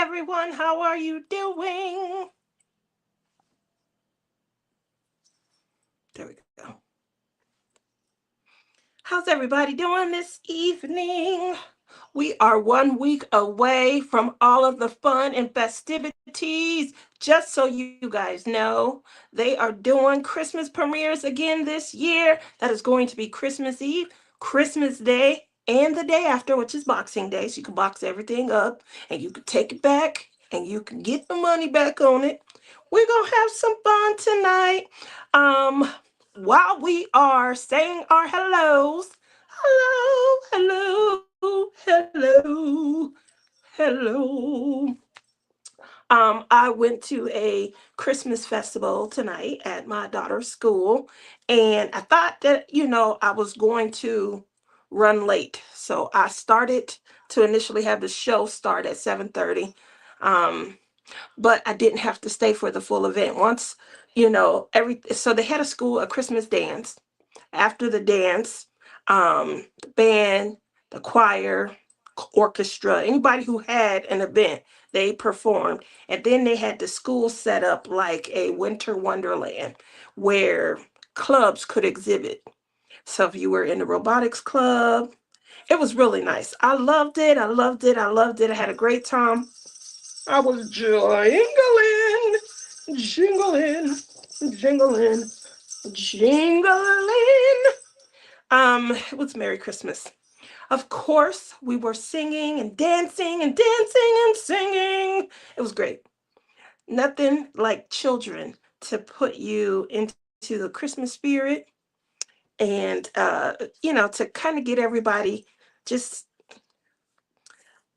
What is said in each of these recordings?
everyone. How are you doing? There we go. How's everybody doing this evening? We are 1 week away from all of the fun and festivities. Just so you guys know, they are doing Christmas premieres again this year. That is going to be Christmas Eve, Christmas Day, and the day after, which is Boxing Day. So you can box everything up and you can take it back and you can get the money back on it. We're going to have some fun tonight. Um, while we are saying our hellos, hello, hello, hello. I went to a Christmas festival tonight at my daughter's school, and I thought that, I was going to run late. So I started to initially have the show start at 7:30. Um, but I didn't have to stay for the full event. Once, so they had a Christmas dance. After the dance, the band, the choir, orchestra, anybody who had an event, they performed. And then they had the school set up like a winter wonderland where clubs could exhibit. So if you were in the robotics club, it was really nice. I loved it. I loved it. I loved it. I had a great time. I was jingling, jingling, jingling, jingling. It was Merry Christmas. Of course, we were singing and dancing and dancing and singing. It was great. Nothing like children to put you into the Christmas spirit and, to kind of get everybody just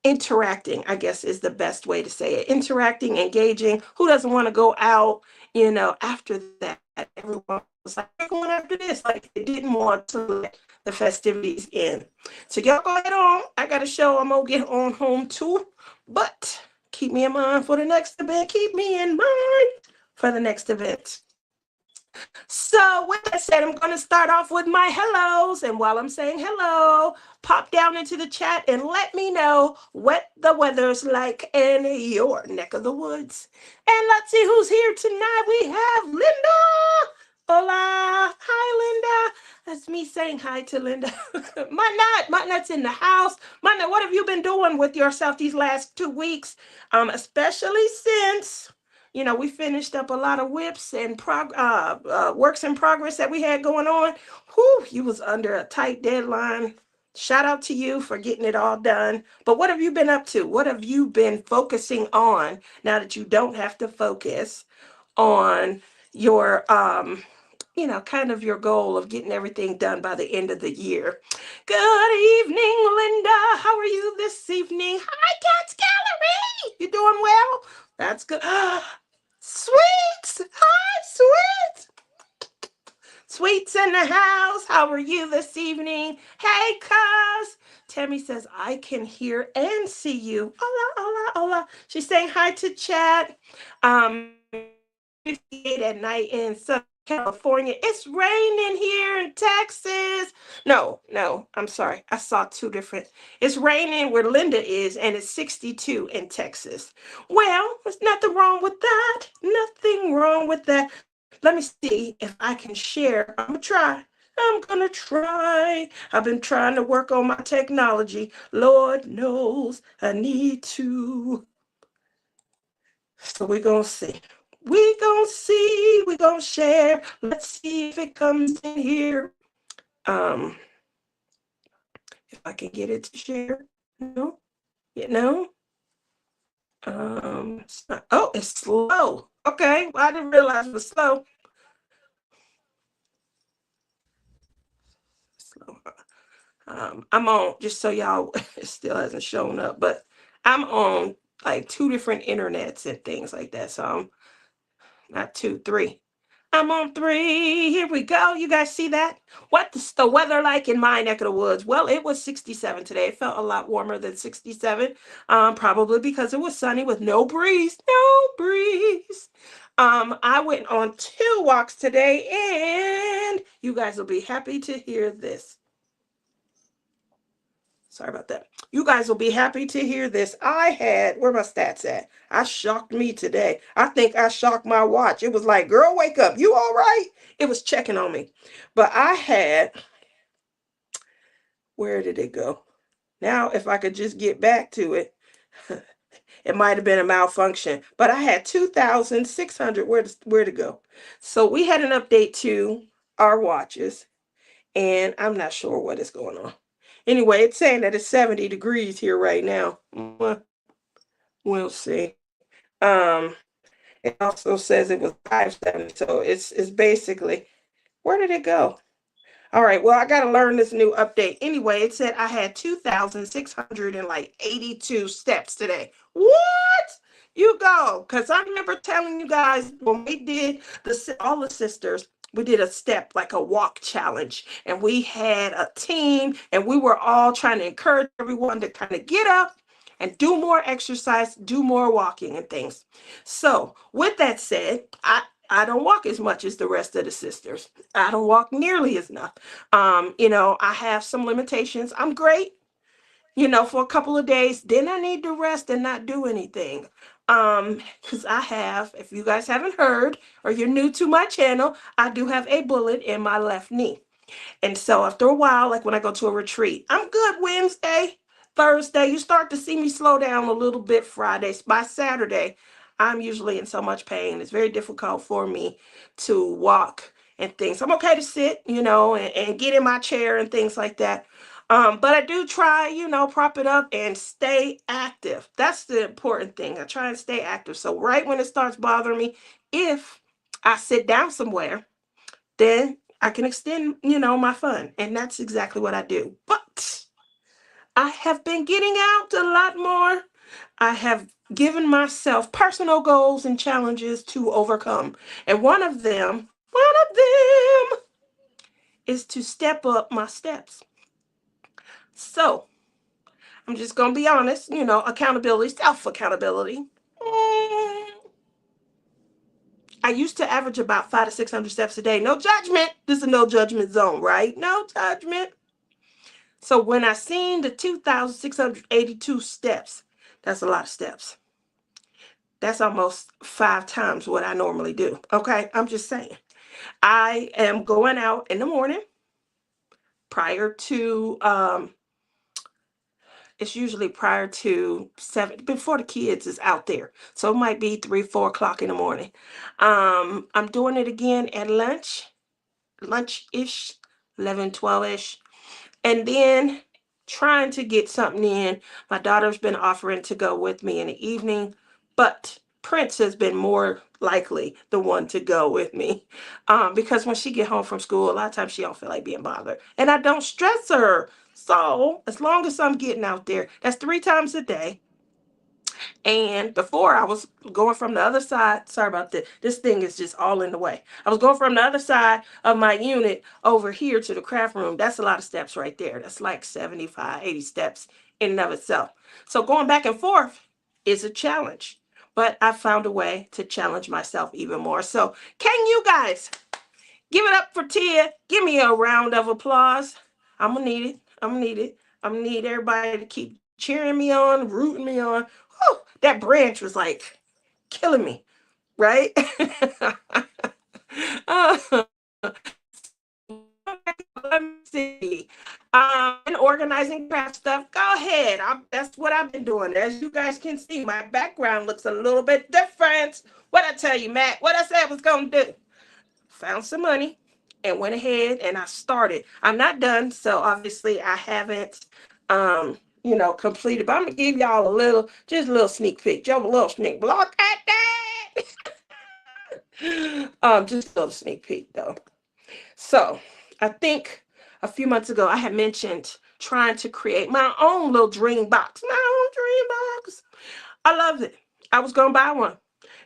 interacting, I guess is the best way to say it. Interacting, engaging. Who doesn't want to go out, after that? Everyone was like, we're going after this. Like they didn't want to let the festivities in. So y'all go ahead on. I got a show I'm going to get on home too. But keep me in mind for the next event. Keep me in mind for the next event. So with that said, I'm going to start off with my hellos. And while I'm saying hello, pop down into the chat and let me know what the weather's like in your neck of the woods. And let's see who's here tonight. We have Linda. Hola. Hi, Linda. That's me saying hi to Linda. My nut's in the house. My nut, what have you been doing with yourself these last 2 weeks? Especially since we finished up a lot of whips and works in progress that we had going on. Whew, you was under a tight deadline. Shout out to you for getting it all done. But what have you been up to? What have you been focusing on now that you don't have to focus on your, kind of your goal of getting everything done by the end of the year? Good evening, Linda. How are you this evening? Hi, Cat's Gallery. You doing well? That's good. Sweets! Hi, Sweets! Sweets in the house. How are you this evening? Hey, cuz. Tammy says, I can hear and see you. Hola, hola, hola. She's saying hi to chat. 58 at night in Southern California. It's raining here in Texas. No, I'm sorry. I saw two different. It's raining where Linda is, and it's 62 in Texas. Well, there's nothing wrong with that. Nothing wrong with that. Let me see if I can share. I'm gonna try. I've been trying to work on my technology. Lord knows I need to. So we're gonna see. We gonna see. We gonna share. Let's see if it comes in here. Um, if I can get it to share. No, no. It's not, oh, it's slow. Okay, well, I didn't realize it was slow. Slow. I'm on, just so y'all, it still hasn't shown up, but I'm on like two different internets and things like that. So I'm not two, three. I'm on three. Here we go. You guys see that? What's the weather like in my neck of the woods? Well, it was 67 today. It felt a lot warmer than 67, probably because it was sunny with no breeze. No breeze. I went on 2 walks today, and you guys will be happy to hear this. Sorry about that. You guys will be happy to hear this. I had, where my stats at? I shocked me today. I think I shocked my watch. It was like, girl, wake up. You all right? It was checking on me. But I had, where did it go? Now, if I could just get back to it, it might have been a malfunction. But I had 2,600. Where to go? So we had an update to our watches, and I'm not sure what is going on. Anyway, it's saying that it's 70 degrees here right now. We'll see. It also says it was 570, so it's basically, where did it go? All right, well, I got to learn this new update. Anyway, it said I had 2,682 steps today. What? You go. Because I remember telling you guys when we did all the sisters, we did a step, like a walk challenge. And we had a team, and we were all trying to encourage everyone to kind of get up and do more exercise, do more walking and things. So, with that said, I don't walk as much as the rest of the sisters. I don't walk nearly as enough. I have some limitations. I'm great, for a couple of days. Then I need to rest and not do anything. Because I have, if you guys haven't heard or you're new to my channel, I do have a bullet in my left knee. And so after a while, like when I go to a retreat, I'm good Wednesday, Thursday. You start to see me slow down a little bit Fridays. By Saturday, I'm usually in so much pain. It's very difficult for me to walk and things. I'm okay to sit, and get in my chair and things like that. But I do try, prop it up and stay active. That's the important thing. I try and stay active. So right when it starts bothering me, if I sit down somewhere, then I can extend, my fun. And that's exactly what I do. But I have been getting out a lot more. I have given myself personal goals and challenges to overcome. And one of them is to step up my steps. So I'm just going to be honest, accountability, self accountability. I used to average about 500 to 600 steps a day. No judgment. This is a no judgment zone, right? No judgment. So when I seen the 2,682 steps, that's a lot of steps. That's almost 5 times what I normally do. Okay, I'm just saying. I am going out in the morning prior to it's usually prior to 7, before the kids is out there. So it might be 3, 4 o'clock in the morning. I'm doing it again at lunch-ish, 11, 12-ish. And then trying to get something in. My daughter's been offering to go with me in the evening, but Prince has been more likely the one to go with me, because when she get home from school, a lot of times she don't feel like being bothered, and I don't stress her. So as long as I'm getting out there, that's 3 times a day. And before I was going from the other side, sorry about that. This thing is just all in the way. I was going from the other side of my unit over here to the craft room. That's a lot of steps right there. That's like 75, 80 steps in and of itself. So going back and forth is a challenge. But I found a way to challenge myself even more. So can you guys give it up for Tia? Give me a round of applause. I'm going to need it. I'm going to need it. I'm going to need everybody to keep cheering me on, rooting me on. Whew, that branch was like killing me, right? uh, let me see. And organizing craft stuff. Go ahead. That's what I've been doing. As you guys can see, my background looks a little bit different. What I tell you, Matt? What I said I was gonna do? Found some money and went ahead and I started. I'm not done, so obviously I haven't completed, but I'm gonna give y'all just a little sneak peek. Just a little sneak block at that. Just a little sneak peek though. So I think a few months ago I had mentioned trying to create my own little dream box. My own dream box. I loved it. I was gonna buy one.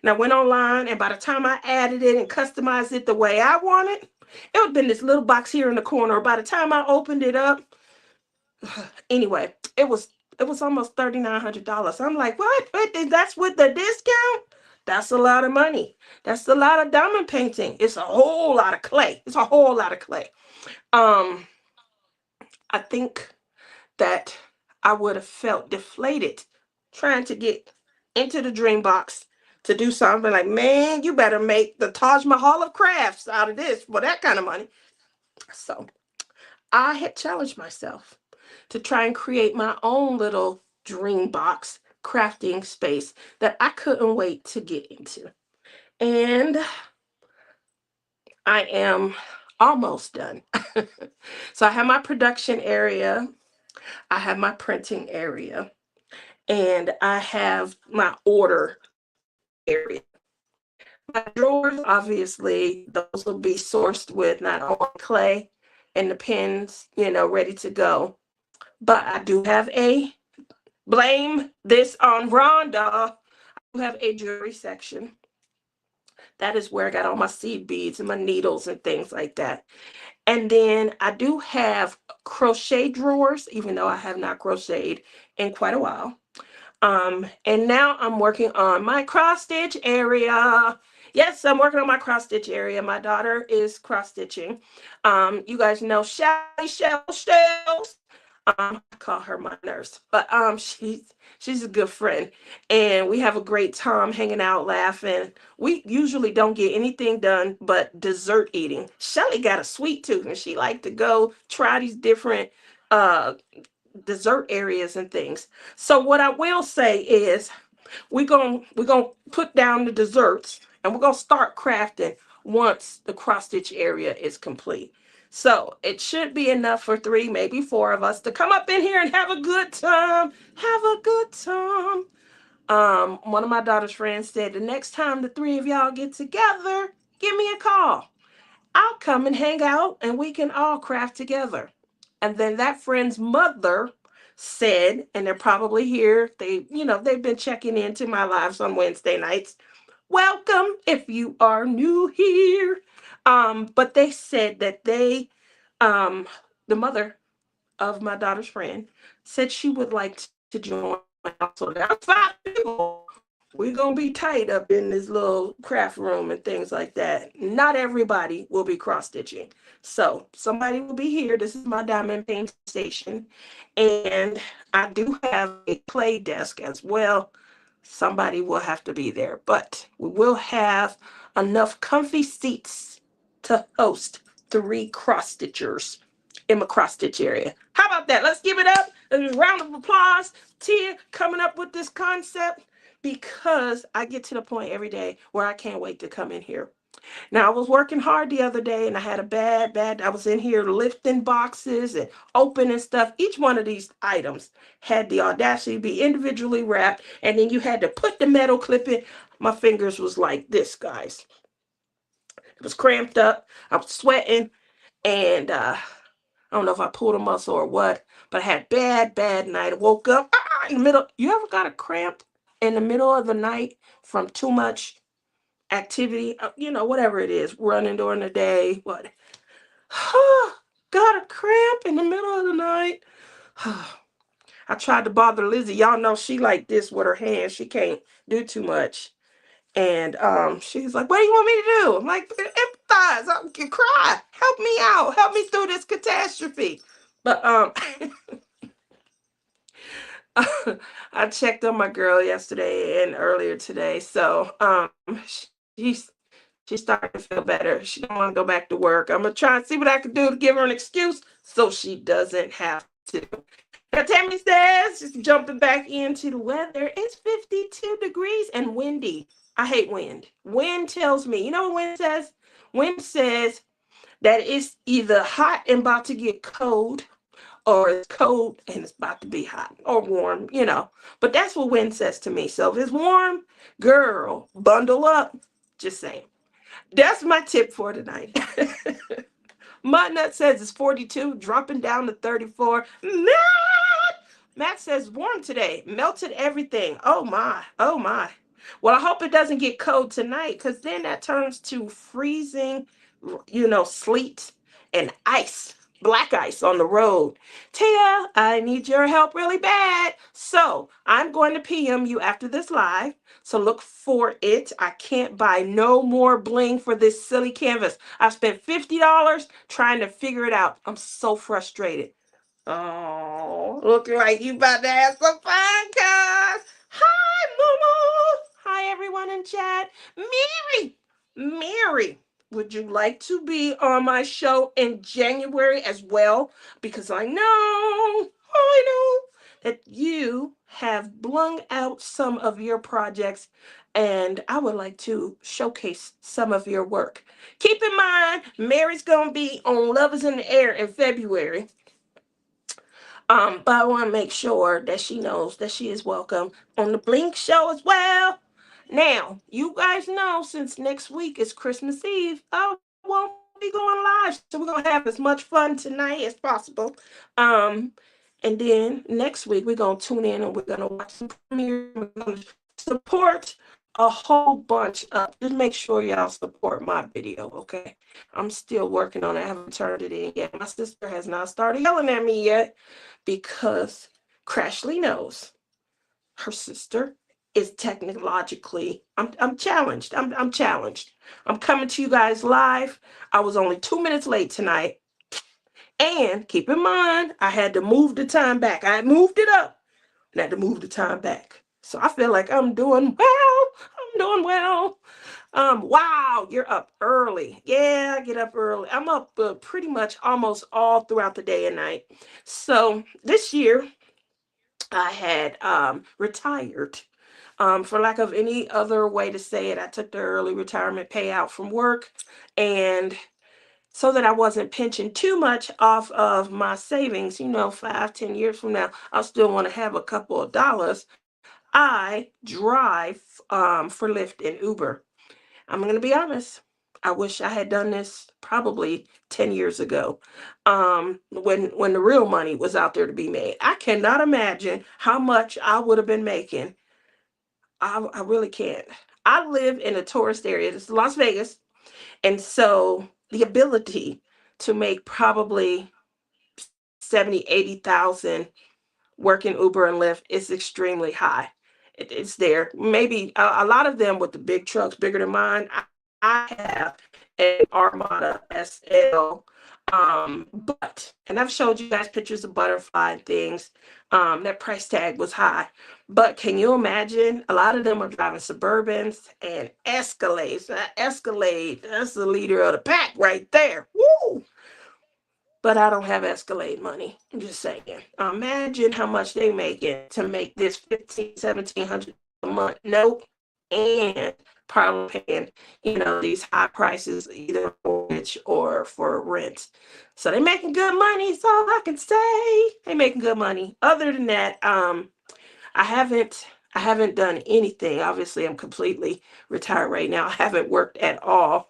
And I went online, and by the time I added it and customized it the way I wanted, it would have been this little box here in the corner. By the time I opened it up, anyway, it was almost $3,900. I'm like, what? That's with the discount? That's a lot of money. That's a lot of diamond painting. It's a whole lot of clay. It's a whole lot of clay. I think that I would have felt deflated trying to get into the dream box to do something like, man, you better make the Taj Mahal of crafts out of this for that kind of money. So I had challenged myself to try and create my own little dream box crafting space that I couldn't wait to get into. And I am almost done. So I have my production area, I have my printing area, and I have my order area. My drawers, obviously, those will be sourced with not only clay and the pins, ready to go, but I do have a blame this on Rhonda. I have a jewelry section. That is where I got all my seed beads and my needles and things like that. And then I do have crochet drawers, even though I have not crocheted in quite a while. And now I'm working on my cross stitch area. Yes, I'm working on my cross stitch area. My daughter is cross stitching. You guys know Shells. I call her my nurse, but she's a good friend, and we have a great time hanging out, laughing. We usually don't get anything done but dessert eating. Shelly got a sweet tooth, and she like to go try these different uh dessert areas and things. So what I will say is we're gonna put down the desserts and we're gonna start crafting once the cross stitch area is complete. So it should be enough for 3, maybe 4 of us to come up in here and have a good time. Have a good time. One of my daughter's friends said the next time the 3 of y'all get together, give me a call. I'll come and hang out and we can all craft together. And then that friend's mother said, and they're probably here, they've been checking into my lives on Wednesday nights. Welcome if you are new here. But they said that the mother of my daughter's friend said she would like to join. So that's 5 people. We're going to be tight up in this little craft room and things like that. Not everybody will be cross stitching. So somebody will be here. This is my diamond paint station. And I do have a play desk as well. Somebody will have to be there, but we will have enough comfy seats to host 3 cross stitchers in my cross stitch area. How about that? Let's give it up. A round of applause. Tia coming up with this concept, because I get to the point every day where I can't wait to come in here. Now, I was working hard the other day and I had a bad, I was in here lifting boxes and opening stuff. Each one of these items had the audacity to be individually wrapped, and then you had to put the metal clip in. My fingers was like this, guys. It was cramped up. I was sweating, and I don't know if I pulled a muscle or what, but I had bad night. I woke up in the middle. You ever got a cramp in the middle of the night from too much activity? Whatever it is, running during the day. What? Got a cramp in the middle of the night. I tried to bother Lizzie. Y'all know she like this with her hands. She can't do too much. And she's like, what do you want me to do? I'm like, empathize. I can cry. Help me out. Help me through this catastrophe. But I checked on my girl yesterday and earlier today. So she's she's starting to feel better. She don't want to go back to work. I'm gonna try and see what I can do to give her an excuse so she doesn't have to. Now Tammy says, just jumping back into the weather, it's 52 degrees and windy. I hate wind. Wind tells me, you know what wind says? Wind says that it's either hot and about to get cold, or it's cold and it's about to be hot or warm. But that's what wind says to me. So if it's warm, girl, bundle up. Just saying. That's my tip for tonight. Mudnut says it's 42, dropping down to 34. Matt says warm today. Melted everything. Oh my. Oh my. Well, I hope it doesn't get cold tonight, because then that turns to freezing, sleet and ice, black ice on the road. Tia, I need your help really bad. So I'm going to PM you after this live. So look for it. I can't buy no more bling for this silly canvas. I spent $50 trying to figure it out. I'm so frustrated. Oh, look like you about to have some fun, guys. Hi, Momo. Hi, everyone in chat. Mary, Mary, would you like to be on my show in January as well? Because I know that you have blung out some of your projects, and I would like to showcase some of your work. Keep in mind, Mary's gonna be on Love is in the Air in February. But I want to make sure that she knows that she is welcome on the Blink show as well. Now, you guys know since next week is Christmas Eve, I won't be going live. So we're gonna have as much fun tonight as possible. Um, and then next week we're gonna tune in and we're gonna watch some premieres. We're gonna support a whole bunch of. Just make sure y'all support my video, okay? I'm still working on it. I haven't turned it in yet. My sister has not started yelling at me yet because Crashly knows her sister is technologically. I'm challenged. I'm challenged. I'm coming to you guys live. I was only 2 minutes late tonight. And keep in mind, I had to move the time back. I had moved it up and I had to move the time back. So I feel like I'm doing well. I'm doing well. Wow, you're up early. Yeah, I get up early. I'm up pretty much almost all throughout the day and night. So this year I had retired. For lack of any other way to say it, I took the early retirement payout from work, and so that I wasn't pinching too much off of my savings, 5, 10 years from now, I'll still want to have a couple of dollars. I drive for Lyft and Uber. I'm going to be honest. I wish I had done this probably 10 years ago, when the real money was out there to be made. I cannot imagine how much I would have been making. I really can't. I live in a tourist area. It's Las Vegas. And so the ability to make probably 70, 80,000 working Uber and Lyft is extremely high. It's there. Maybe a lot of them with the big trucks, bigger than mine. I have an Armada SL. And I've showed you guys pictures of butterfly and things. That price tag was high. But can you imagine? A lot of them are driving Suburbans and Escalades. That Escalade, that's the leader of the pack right there. Woo! But I don't have Escalade money. I'm just saying. Imagine how much they making to make this 15, 1700 a month. Nope. And probably paying, these high prices either for mortgage or for rent. So they making good money. That's all I can say. They making good money. Other than that, I haven't done anything. Obviously, I'm completely retired right now. I haven't worked at all.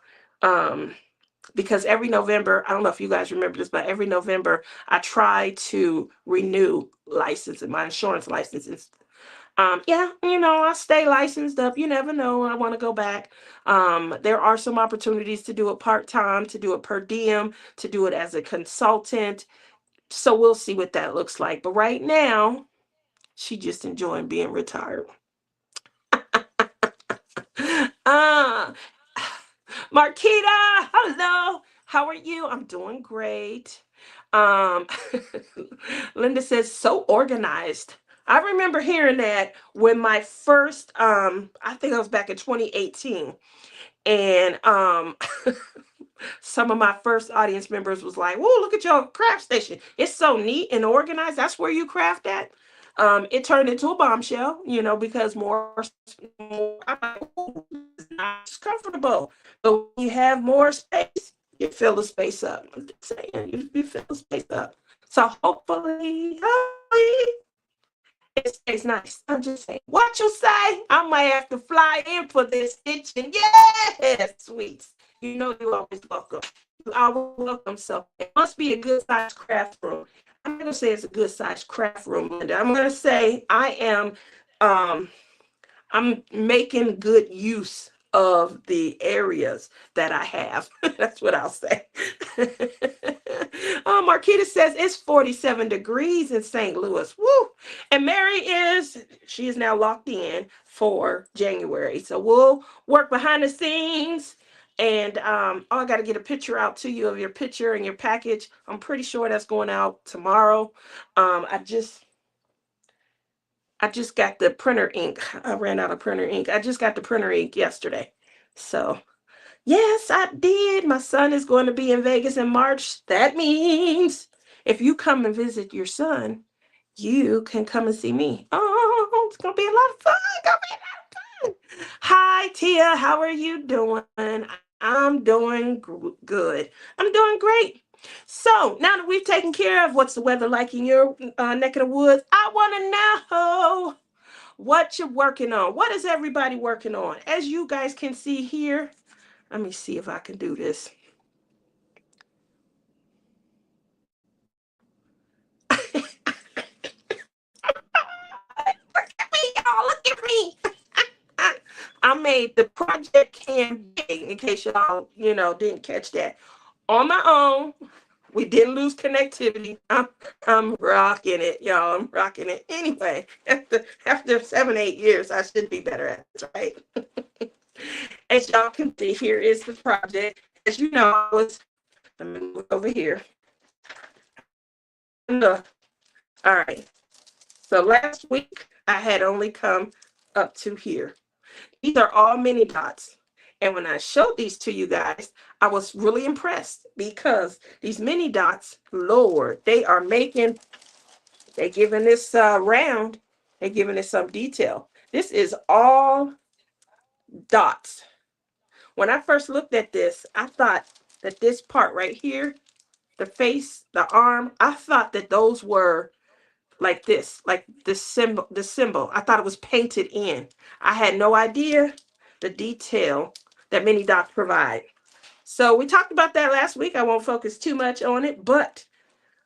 Because every November, I don't know if you guys remember this, but every November I try to renew licensing, my insurance licenses. Yeah, I stay licensed up. You never know. I want to go back. There are some opportunities to do it part-time, to do it per diem, to do it as a consultant. So we'll see what that looks like. But right now, she just enjoying being retired. uh, Marquita, hello. How are you? I'm doing great. Um, Linda says, so organized. I remember hearing that when my first, I think I was back in 2018. And some of my first audience members was like, whoa, look at your craft station. It's so neat and organized. That's where you craft at. It turned into a bombshell, because more I'm like, ooh, it's not comfortable. But when you have more space, you fill the space up. I'm just saying, you fill the space up. So hopefully, it stays nice. I'm just saying. What you say? I might have to fly in for this kitchen. Yes, sweets. You're always welcome. You are welcome. So it must be a good sized craft room. I'm not gonna say it's a good sized craft room, Linda. I'm gonna say um I'm making good use of the areas that I have. That's what I'll say. Marquita says it's 47 degrees in St. Louis. Woo! And she is now locked in for January. So we'll work behind the scenes And I got to get a picture out to you of your picture and your package. I'm pretty sure that's going out tomorrow. I just got the printer ink. I ran out of printer ink. I just got the printer ink yesterday. So, yes, I did. My son is going to be in Vegas in March. That means if you come and visit your son, you can come and see me. Oh, it's going to be a lot of fun. Gonna be a lot of fun. Hi, Tia. How are you doing? I'm doing good. I'm doing great. So now that we've taken care of what's the weather like in your neck of the woods, I want to know what you're working on. What is everybody working on? As you guys can see here, let me see if I can do this. Look at me, y'all. Look at me. I made the project campaign, in case y'all, didn't catch that, on my own. We didn't lose connectivity. I'm rocking it, y'all. I'm rocking it. Anyway, after 7, 8 years, I should be better at this, right? As y'all can see, here is the project. As you know, let me move over here. All right. So last week, I had only come up to here. These are all mini dots. And when I showed these to you guys, I was really impressed because these mini dots, Lord, they're giving this round, they're giving it some detail. This is all dots. When I first looked at this, I thought that this part right here, the face, the arm, I thought that those were like this, like the symbol. I thought it was painted in. I had no idea the detail that mini dots provide. So we talked about that last week. I won't focus too much on it, but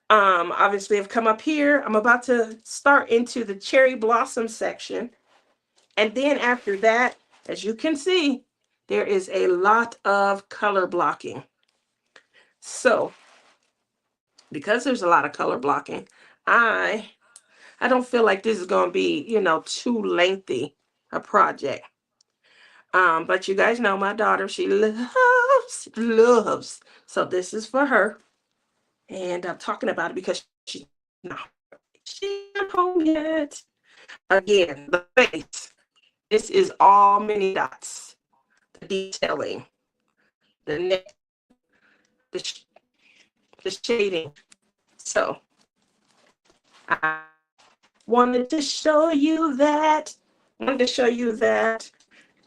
obviously I've come up here. I'm about to start into the cherry blossom section. And then after that, as you can see, there is a lot of color blocking. So because there's a lot of color blocking, I don't feel like this is going to be, too lengthy a project. But you guys know my daughter, she loves. So this is for her. And I'm talking about it because she's not home yet. Again, the face. This is all mini dots. The detailing, the neck, the, the shading. So I wanted to show you that.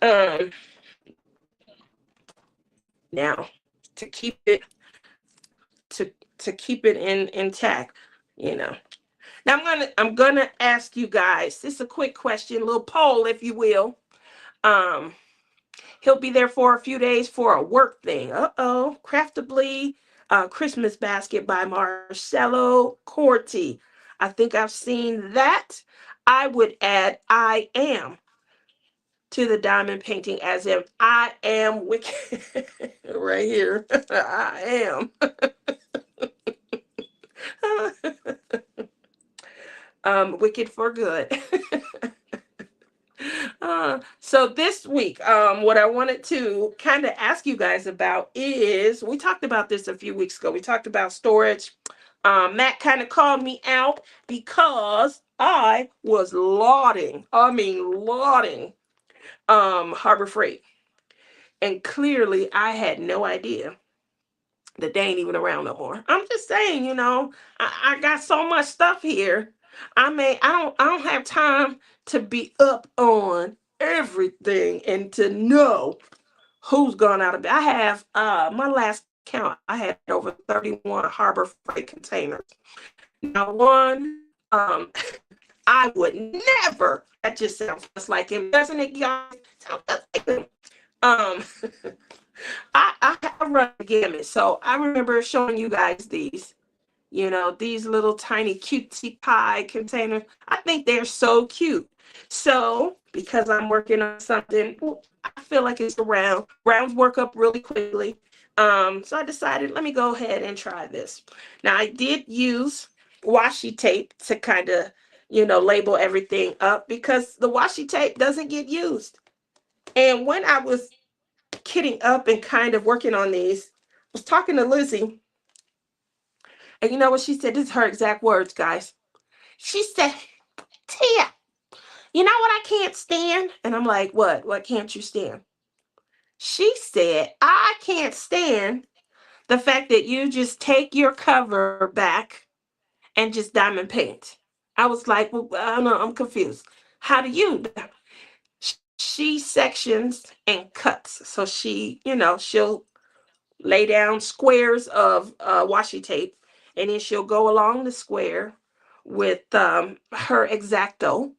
Um, now to keep it intact, you know. Now I'm gonna ask you guys. This is a quick question, a little poll, if you will. Um, he'll be there for a few days for a work thing. Craftably, Christmas basket by Marcelo Corti. I think I've seen that. I would add I am to the diamond painting, as if I am wicked. Right here. I am. Wicked for good. So this week, what I wanted to kind of ask you guys about is, we talked about this a few weeks ago. We talked about storage. Matt kind of called me out because I was lauding Harbor Freight. And clearly I had no idea that they ain't even around no more. I'm just saying, I got so much stuff here. I don't have time to be up on everything and to know who's gone out of bed. I have my last count, I had over 31 Harbor Freight containers. Now one, I would never, that just sounds just like him, doesn't it, guys? Sounds just like him. Um I run the gamut. So I remember showing you guys these little tiny cutesy pie containers. I think they're so cute. So because I'm working on something, I feel like it's around. Rounds work up really quickly. So I decided, let me go ahead and try this. Now I did use washi tape to kind of, label everything up because the washi tape doesn't get used. And when I was kitting up and kind of working on these, I was talking to Lizzie, and you know what she said? This is her exact words, guys. She said, Tia, you know what I can't stand? And I'm like, what? What can't you stand? She said, I can't stand the fact that you just take your cover back and just diamond paint. I was like, well, I don't know, I'm confused. How do you? She sections and cuts. So she, she'll lay down squares of washi tape, and then she'll go along the square with her X-Acto,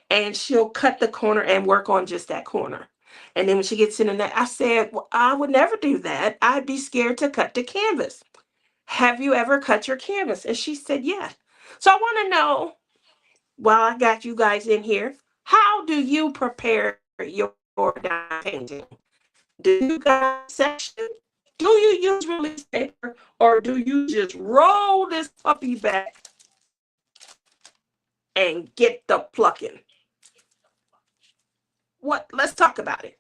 and she'll cut the corner and work on just that corner. And then when she gets in the net, I said, well, I would never do that. I'd be scared to cut the canvas. Have you ever cut your canvas? And she said, yeah. So I want to know, while I got you guys in here, how do you prepare your diamond painting? Do you guys section? Do you use release paper, or do you just roll this puppy back and get the plucking? What? Let's talk about it.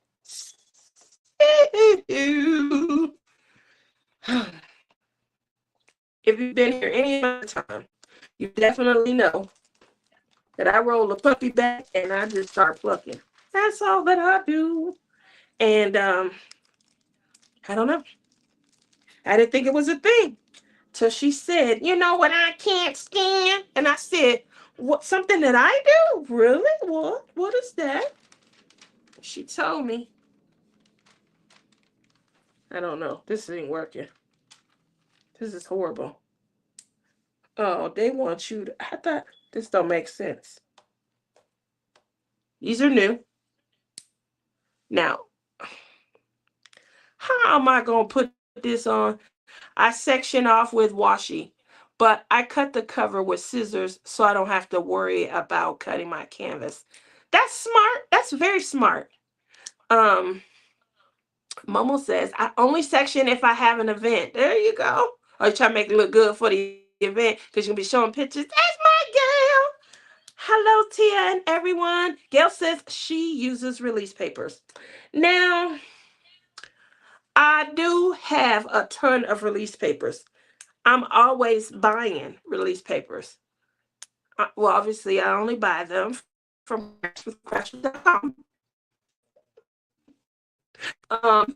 If you've been here any amount of time, you definitely know that I roll the puppy back and I just start plucking. That's all that I do. And I don't know. I didn't think it was a thing till she said, you know what I can't stand? And I said, what, something that I do? Really? What? What is that? She told me. I don't know. This ain't working. This is horrible. Oh, they want you to. I thought this don't make sense. These are new. Now, how am I going to put this on? I section off with washi, but I cut the cover with scissors so I don't have to worry about cutting my canvas. That's smart. That's very smart. Um, Momo says, I only section if I have an event. There you go. Or you try to make it look good for the event because you're going to be showing pictures. That's my girl. Hello, Tia and everyone. Gail says she uses release papers. Now, I do have a ton of release papers. I'm always buying release papers. Well, obviously, I only buy them from craftswithcraftswith.com. Um,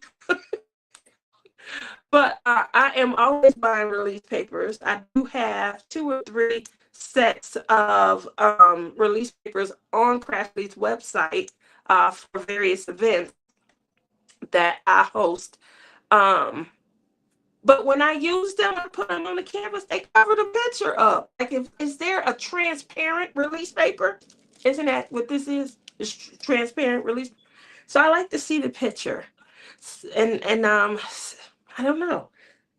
but I am always buying release papers. I do have 2 or 3 sets of release papers on Craftly's website for various events that I host. But when I use them, I put them on the canvas, they cover the picture up. Like, is there a transparent release paper? Isn't that what this is? It's transparent release. So I like to see the picture. And I don't know.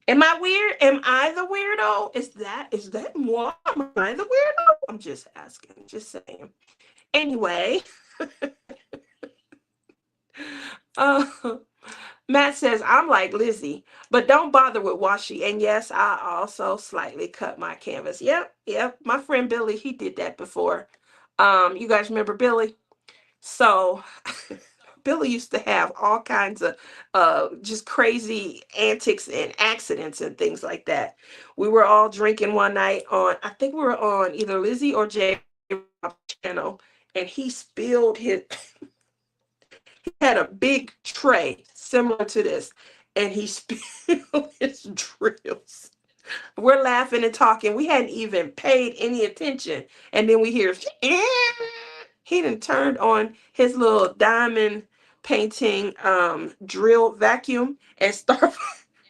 Am I weird? Am I the weirdo? Is that moi? Am I the weirdo? I'm just asking, just saying. Anyway, uh, Matt says, I'm like Lizzie, but don't bother with washi. And yes, I also slightly cut my canvas. Yep. My friend Billy, he did that before. You guys remember Billy? So Billy used to have all kinds of just crazy antics and accidents and things like that. We were all drinking one night I think we were on either Lizzie or Jay channel, and he spilled his he had a big tray similar to this, and he spilled his drills. We're laughing and talking. We hadn't even paid any attention. And then we hear, he done turned on his little diamond painting drill vacuum and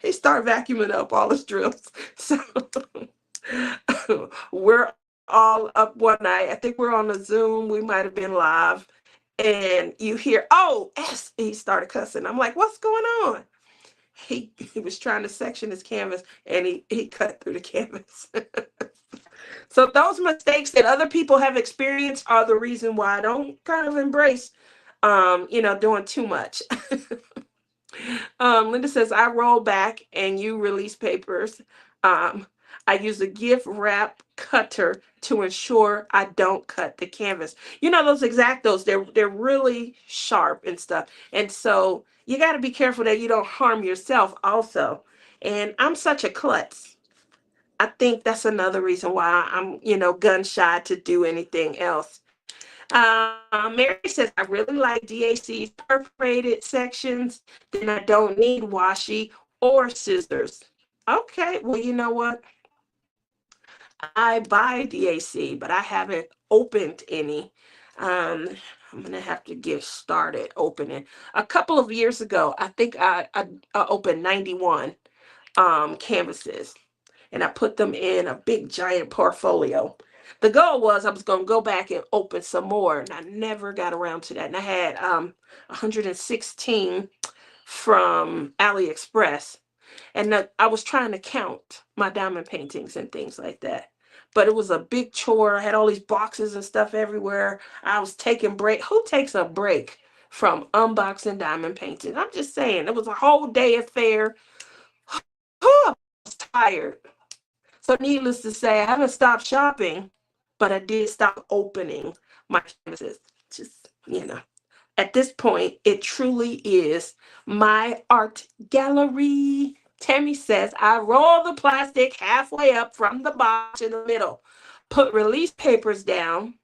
he started vacuuming up all his drills. So we're all up one night. I think we're on a Zoom. We might have been live. And you hear, oh, S, he started cussing. I'm like, what's going on? He was trying to section his canvas, and he cut through the canvas. So those mistakes that other people have experienced are the reason why I don't kind of embrace doing too much. Linda says, I roll back and you release papers. I use a gift wrap cutter to ensure I don't cut the canvas. You know those Exactos, they're really sharp and stuff. And so you got to be careful that you don't harm yourself also. And I'm such a klutz. I think that's another reason why I'm, gun shy to do anything else. Mary says, I really like DAC's perforated sections. Then I don't need washi or scissors. Okay, well, you know what? I buy DAC, but I haven't opened any. Um, I'm gonna have to get started opening. A couple of years ago, I think I opened 91 canvases, and I put them in a big giant portfolio. The goal was I was going to go back and open some more, and I never got around to that. And I had 116 from AliExpress, and I was trying to count my diamond paintings and things like that. But it was a big chore. I had all these boxes and stuff everywhere. I was taking break. Who takes a break from unboxing diamond paintings? I'm just saying, it was a whole day affair. I was tired. So needless to say, I haven't stopped shopping, but I did stop opening my canvases. Just, at this point, it truly is my art gallery. Tammy says, I roll the plastic halfway up from the box in the middle. Put release papers down.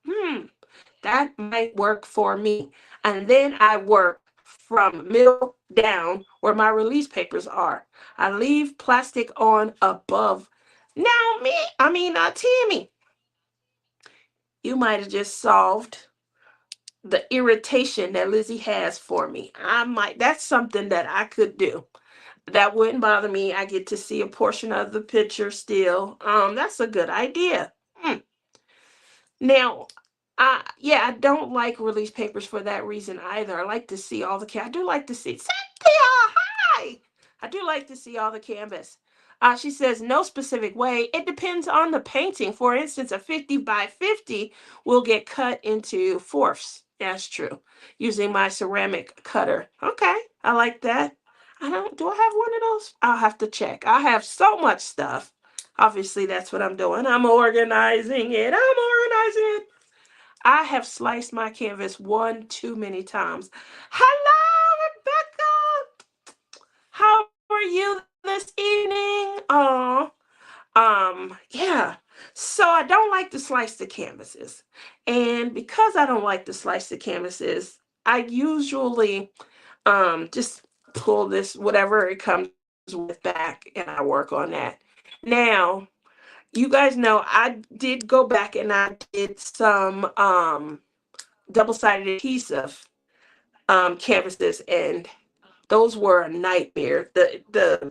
That might work for me. And then I work from middle down where my release papers are. I leave plastic on above. Now, Tammy, you might have just solved the irritation that Lizzie has for me. That's something that I could do. That wouldn't bother me. I get to see a portion of the picture still. That's a good idea. Now, I don't like release papers for that reason either. I like to see all the I do like to see Cynthia. Hi. I do like to see all the canvas. She says no specific way. It depends on the painting. For instance, a 50 by 50 will get cut into fourths. That's true. Using my ceramic cutter. Okay, I like that. Do I have one of those? I'll have to check. I have so much stuff. Obviously, that's what I'm doing. I'm organizing it. I have sliced my canvas one too many times. Hello, Rebecca. How are you this evening? Oh, yeah. So I don't like to slice the canvases. And because I don't like to slice the canvases, I usually just pull this, whatever it comes with, back, and I work on that. Now, you guys know I did go back and I did some double-sided adhesive canvases, and those were a nightmare. The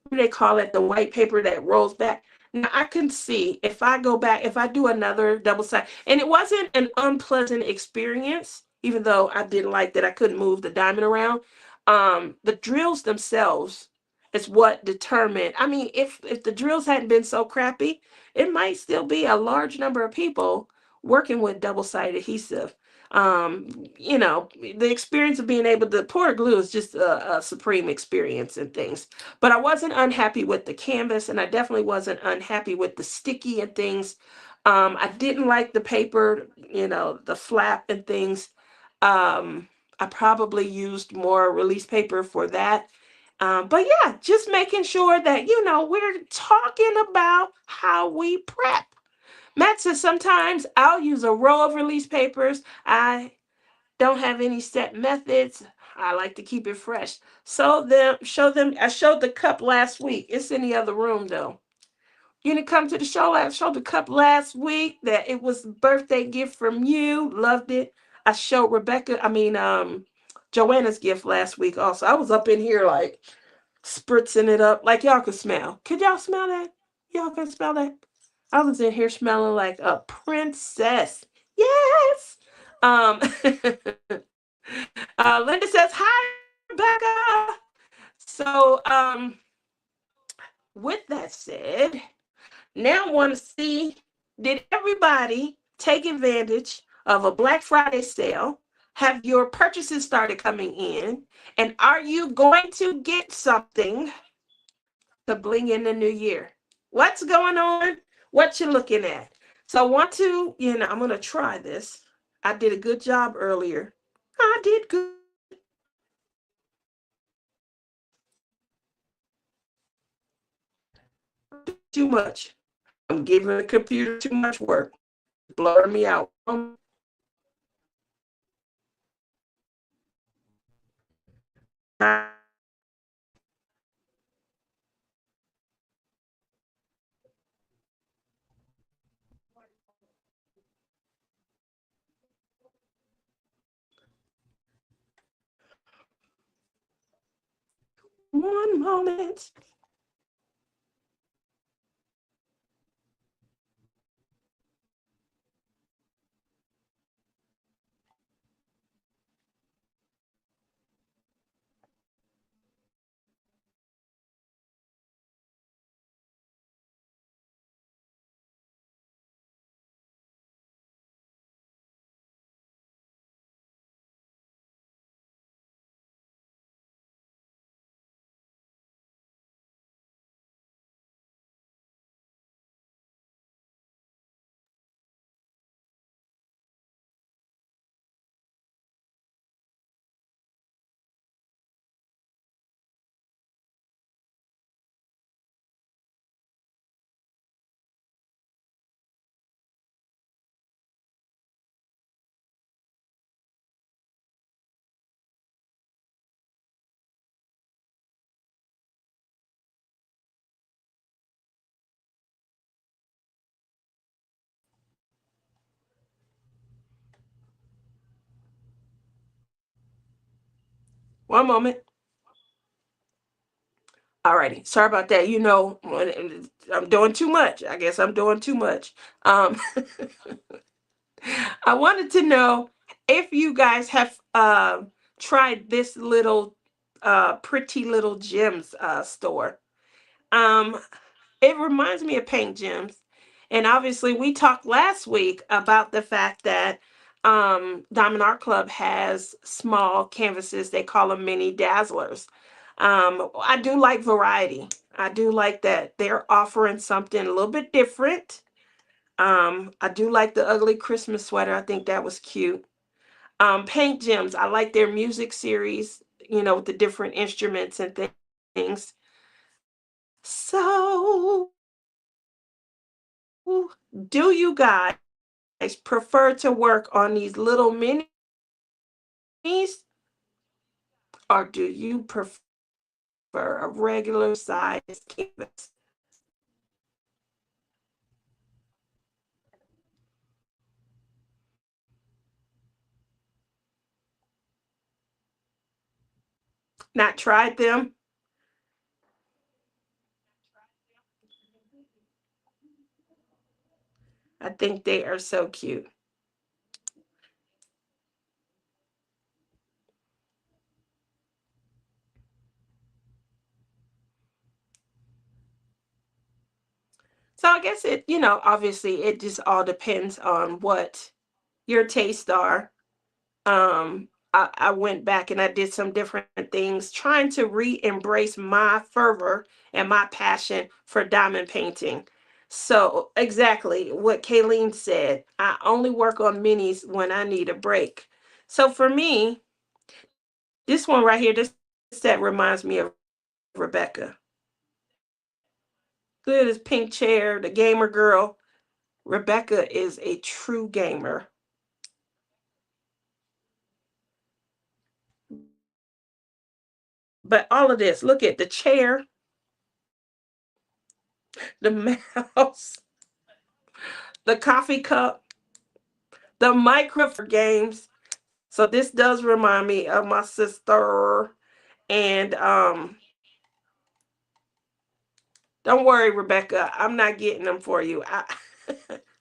what do they call it? The white paper that rolls back. Now I can see if I go back, if I do another double side, and it wasn't an unpleasant experience, even though I didn't like that I couldn't move the diamond around. The drills themselves is what determined. I mean, if the drills hadn't been so crappy, it might still be a large number of people working with double-sided adhesive. The experience of being able to pour glue is just a supreme experience and things. But I wasn't unhappy with the canvas, and I definitely wasn't unhappy with the sticky and things. I didn't like the paper, the flap and things. I probably used more release paper for that. But yeah, just making sure that, we're talking about how we prep. Matt says sometimes I'll use a row of release papers. I don't have any set methods. I like to keep it fresh. Show them. I showed the cup last week. It's in the other room though. You didn't come to the show. I showed the cup last week. That it was a birthday gift from you. Loved it. I showed Joanna's gift last week also. I was up in here like spritzing it up like y'all could smell. Could y'all smell that? Y'all can smell that? I was in here smelling like a princess. Yes. Um, Linda says, hi, Rebecca. So, with that said, now I want to see, did everybody take advantage of a Black Friday sale? Have your purchases started coming in? And are you going to get something to bling in the new year? What's going on? What you looking at? So I want to, I'm gonna try this. I did a good job earlier. I did good. Too much. I'm giving the computer too much work. Blur me out. One moment. One moment. Alrighty. Sorry about that. I'm doing too much. I guess I'm doing too much. Um, I wanted to know if you guys have tried this little pretty little gems store. Um, it reminds me of Paint Gems. And obviously, we talked last week about the fact that Diamond Art Club has small canvases. They call them mini dazzlers. I do like variety. I do like that they're offering something a little bit different. I do like the ugly Christmas sweater. I think that was cute. Paint Gems. I like their music series, with the different instruments and things. So, do you guys prefer to work on these little minis, or do you prefer a regular size canvas? Not tried them? I think they are so cute. So I guess obviously it just all depends on what your tastes are. I went back and I did some different things, trying to re-embrace my fervor and my passion for diamond painting. So exactly what Kayleen said. I only work on minis when I need a break. So for me, this one right here, this set reminds me of Rebecca. Look at this pink chair, the gamer girl. Rebecca is a true gamer. But all of this, look at the chair, the mouse, the coffee cup, the microphone games. So this does remind me of my sister. And don't worry, Rebecca, I'm not getting them for you.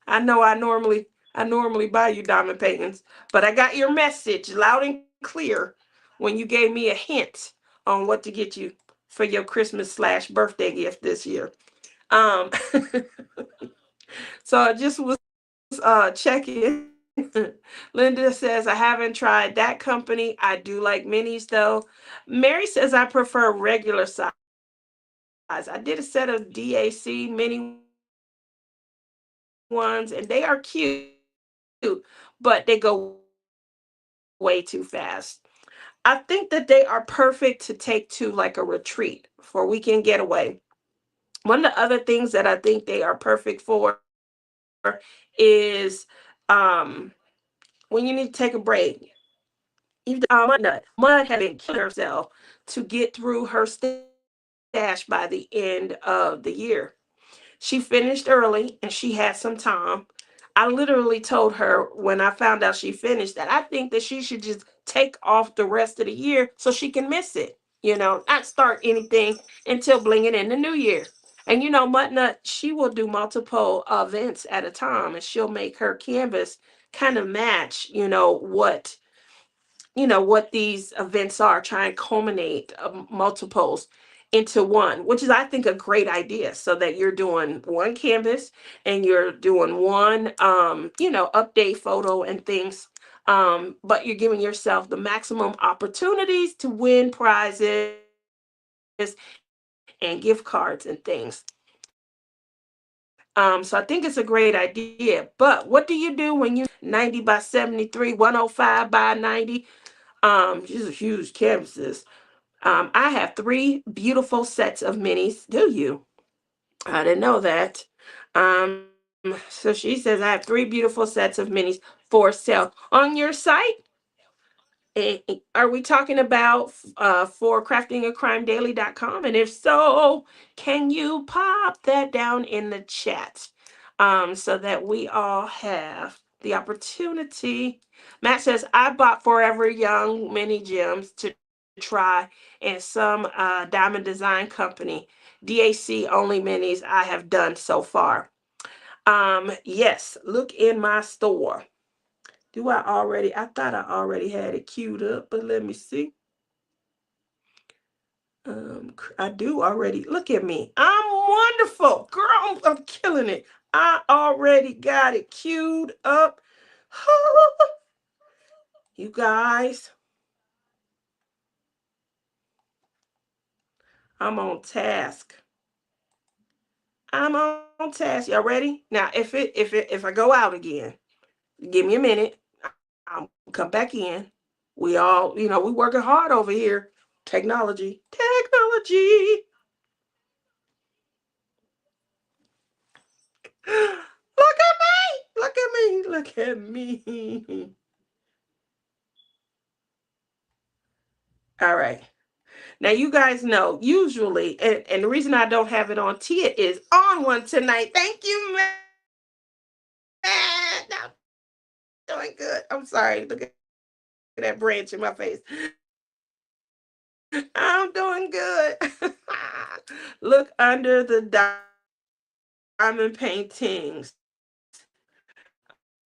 I know I normally buy you diamond paintings, but I got your message loud and clear when you gave me a hint on what to get you for your Christmas/birthday gift this year. Um, so I just was checking. Linda says, I haven't tried that company. I do like minis though. Mary says, I prefer regular size. I did a set of DAC mini ones, and they are cute, but they go way too fast. I think that they are perfect to take to like a retreat for a weekend getaway. One of the other things that I think they are perfect for is when you need to take a break. Mud has been killing herself to get through her stash by the end of the year. She finished early and she had some time. I literally told her when I found out she finished that I think that she should just take off the rest of the year so she can miss it. Not start anything until bling it in the new year. And Mutnut, she will do multiple events at a time, and she'll make her canvas kind of match, what these events are, try and culminate multiples into one, which is, I think, a great idea, so that you're doing one canvas and you're doing one update photo and things, but you're giving yourself the maximum opportunities to win prizes and gift cards and things. So I think it's a great idea. But what do you do when you 90 by 73, 105 by 90? These are huge canvases. I have three beautiful sets of minis. Do you? I didn't know that. So she says I have three beautiful sets of minis for sale on your site. Are we talking about for craftingacrimdaily.com? And if so, can you pop that down in the chat, so that we all have the opportunity? Matt says, I bought Forever Young mini gems to try and some Diamond Design Company DAC only minis I have done so far. Yes, look in my store. Do I already? I thought I already had it queued up, but let me see. I do already. Look at me. I'm wonderful. Girl, I'm killing it. I already got it queued up. You guys, I'm on task. I'm on task. Y'all ready? Now, if I go out again, give me a minute. I'll come back in. We all, we working hard over here. Technology. Technology. Look at me. Look at me. Look at me. All right. Now, you guys know, usually, and the reason I don't have it on Tia is on one tonight. Thank you, man. I'm doing good. I'm sorry. Look at that branch in my face. I'm doing good. Look under the diamond paintings.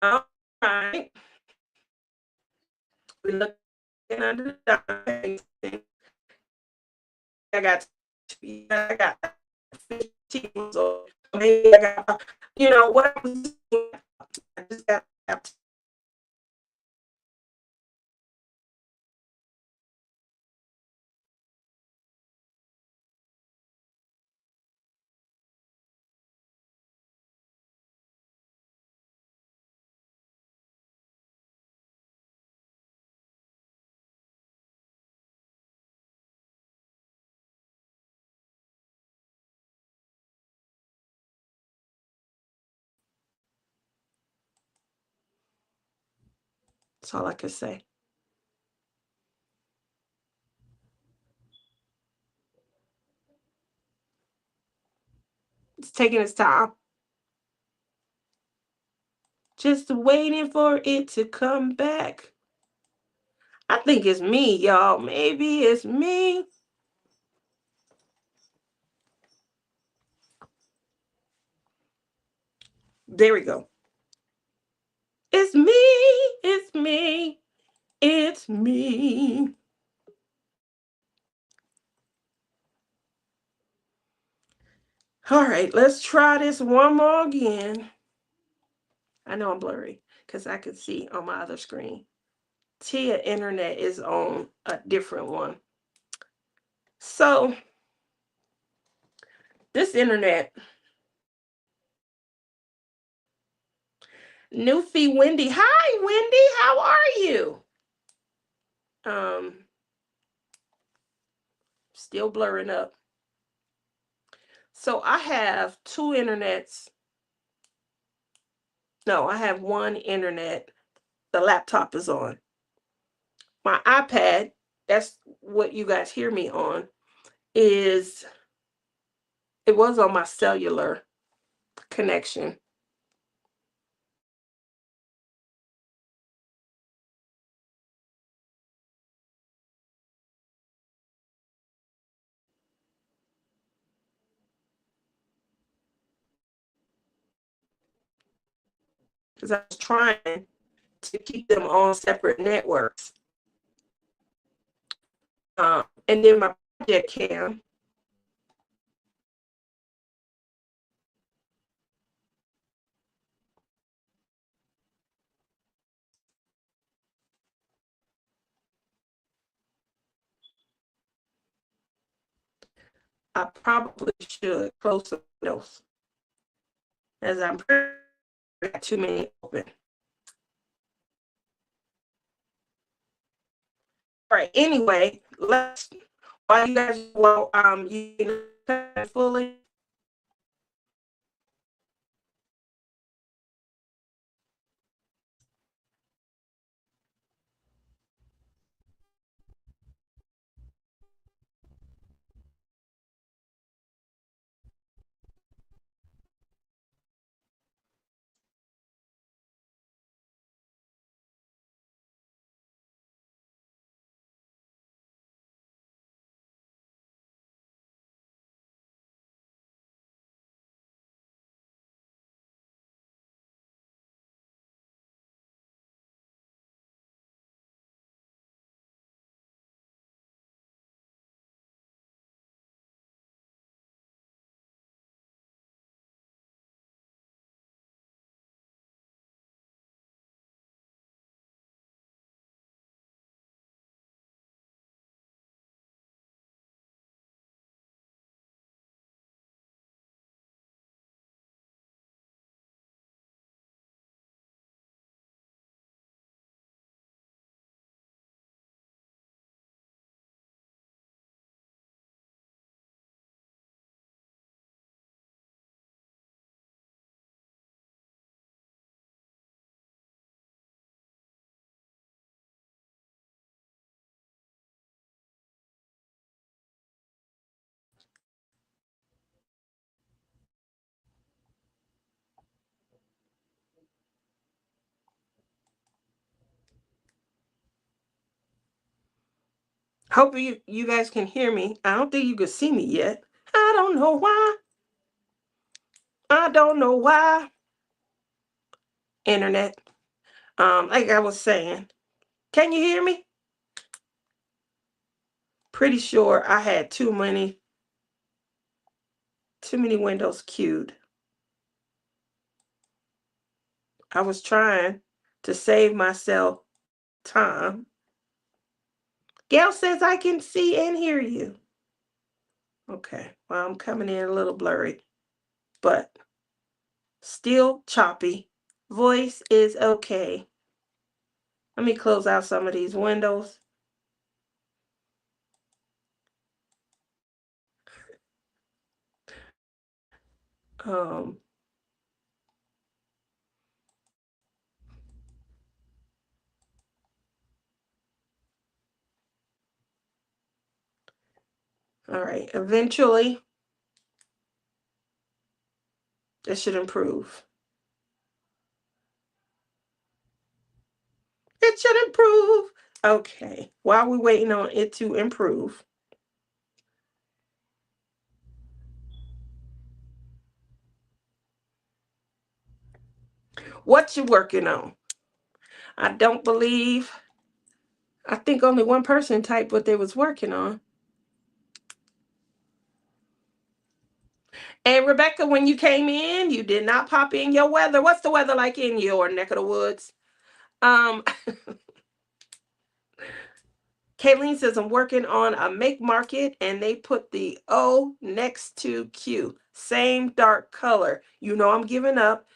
All right. We're looking under the diamond paintings. I got 15 ones, or maybe I got, what I was doing, I just got that's all I can say. It's taking its time. Just waiting for it to come back. I think it's me, y'all. Maybe it's me. There we go. It's me. It's me. It's me. All right, let's try this one more again. I know I'm blurry because I can see on my other screen. Tia internet is on a different one. So This internet. Newfie Wendy. Hi, Wendy. How are you? Still blurring up. So I have two internets. No, I have one internet. The laptop is on. My iPad, that's what you guys hear me on, it was on my cellular connection. Because I was trying to keep them on separate networks. And then my project cam. I probably should close the windows, as I'm got too many open. All right. Anyway, let's. While you guys, you fully. Hope you guys can hear me. I don't think you can see me yet. I don't know why. I don't know why. Internet. Like I was saying, can you hear me? Pretty sure I had too many windows queued. I was trying to save myself time. Gail says I can see and hear you. Okay, well, I'm coming in a little blurry, but still choppy. Voice is okay. Let me close out some of these windows. Um, all right, eventually it should improve. It should improve. Okay, while we're waiting on it to improve. What you working on? I don't believe, I think only one person typed what they was working on. And Rebecca, when you came in, you did not pop in your weather. What's the weather like in your neck of the woods? Um, Kayleen says, I'm working on a make market and they put the O next to Q. same dark color. You know I'm giving up.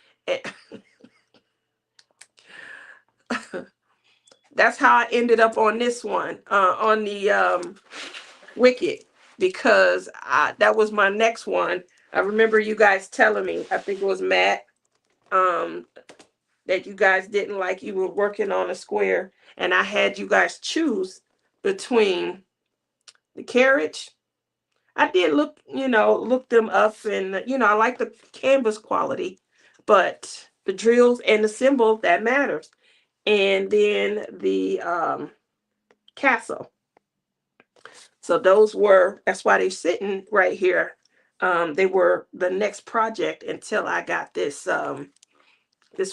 That's how I ended up on this one, on the Wicked, because that was my next one. I remember you guys telling me, I think it was Matt, um, that you guys didn't like, you were working on a square, and I had you guys choose between the carriage. I did look them up, and I like the canvas quality, but the drills and the symbol that matters. And then the castle. So that's why they're sitting right here. They were the next project until I got this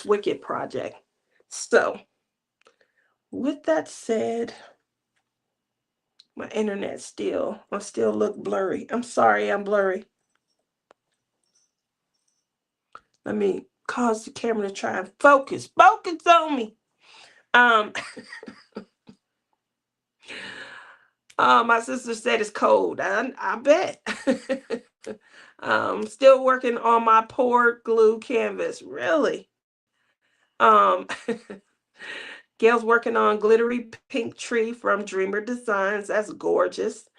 Wicked project. So with that said, my internet I still look blurry. I'm sorry, I'm blurry. Let me cause the camera to try and focus. Focus on me. Um, my sister said it's cold. I bet. Still working on my poured glue canvas. Really? Um, Gail's working on glittery pink tree from Dreamer Designs. That's gorgeous.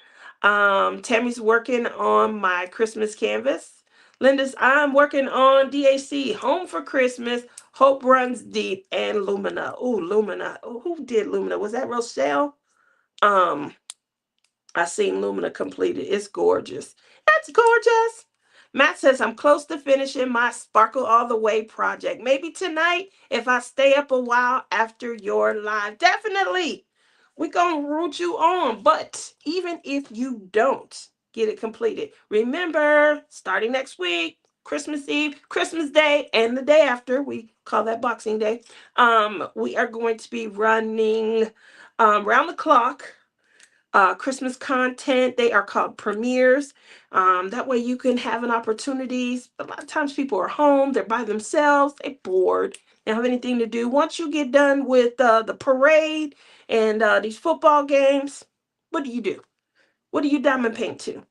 Tammy's working on my Christmas canvas. I'm working on DAC Home for Christmas, Hope Runs Deep, and Lumina. Ooh, Lumina. Ooh, who did Lumina? Was that Rochelle? Um, I seen Lumina completed. It's gorgeous. That's gorgeous. Matt says I'm close to finishing my Sparkle All the Way project. Maybe tonight if I stay up a while after your live. Definitely. We're going to root you on. But even if you don't get it completed, remember, starting next week, Christmas Eve, Christmas Day, and the day after, we call that Boxing Day, we are going to be running round the clock Christmas content. They are called premieres. That way you can have an opportunity. A lot of times people are home, they're by themselves, they're bored, they don't have anything to do. Once you get done with the parade and these football games, what do you do? What do you diamond paint to?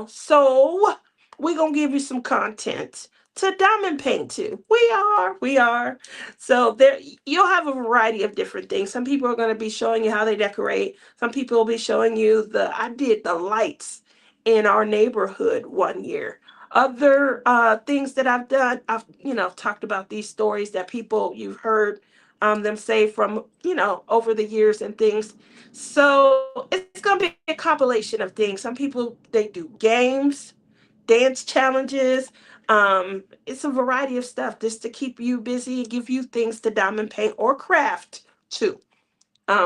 So we're gonna give you some content to diamond paint to. We are. So there you'll have a variety of different things. Some people are gonna be showing you how they decorate. Some people will be showing you I did the lights in our neighborhood one year. Other things that I've done, I've talked about these stories that people you've heard them say from over the years and things. So it's gonna be a compilation of things. Some people they do games, dance challenges. It's a variety of stuff just to keep you busy and give you things to diamond paint or craft too.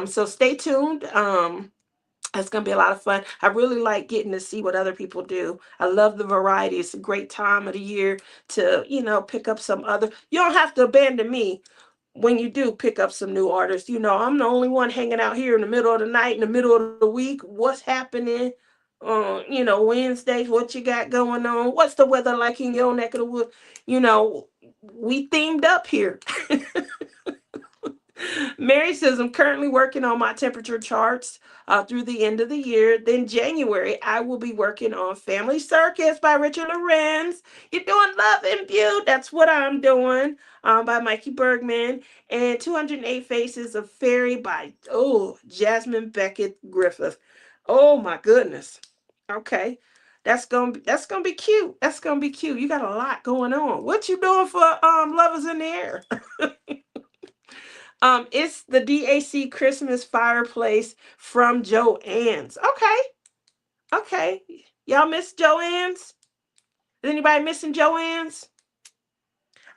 So stay tuned. It's going to be a lot of fun. I really like getting to see what other people do. I love the variety. It's a great time of the year to, pick up some other. You don't have to abandon me when you do pick up some new artists. I'm the only one hanging out here in the middle of the night, in the middle of the week. What's happening? Wednesdays, what you got going on? What's the weather like in your neck of the woods? We themed up here. Mary says, I'm currently working on my temperature charts through the end of the year. Then January, I will be working on Family Circus by Richard Lorenz. You're doing Love and Beauty. That's what I'm doing by Mikey Bergman. And 208 Faces of Fairy by, Jasmine Beckett Griffith. Oh, my goodness. Okay. That's gonna be cute. That's gonna be cute. You got a lot going on. What you doing for Lovers in the Air? It's the DAC Christmas fireplace from Joann's. Okay. Okay. Y'all miss Joann's? Is anybody missing Joann's?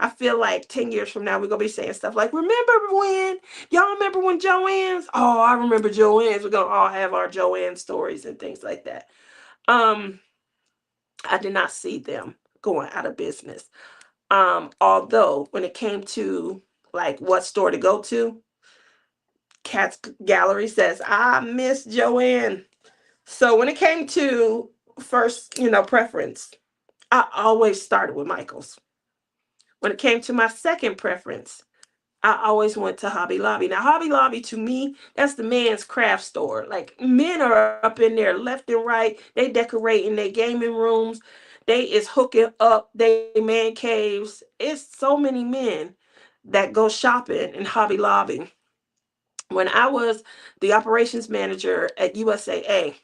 I feel like 10 years from now, we're going to be saying stuff like, remember when? Y'all remember when Joann's? Oh, I remember Joann's. We're going to all have our Joann stories and things like that. I did not see them going out of business. Although when it came to like what store to go to, Cat's Gallery says, I miss Joanne. So when it came to first, preference, I always started with Michael's. When it came to my second preference, I always went to Hobby Lobby. Now, Hobby Lobby to me, that's the man's craft store. Like men are up in there left and right. They decorating their gaming rooms. They is hooking up they man caves. It's so many men that go shopping in Hobby Lobby. When I was the operations manager at USAA,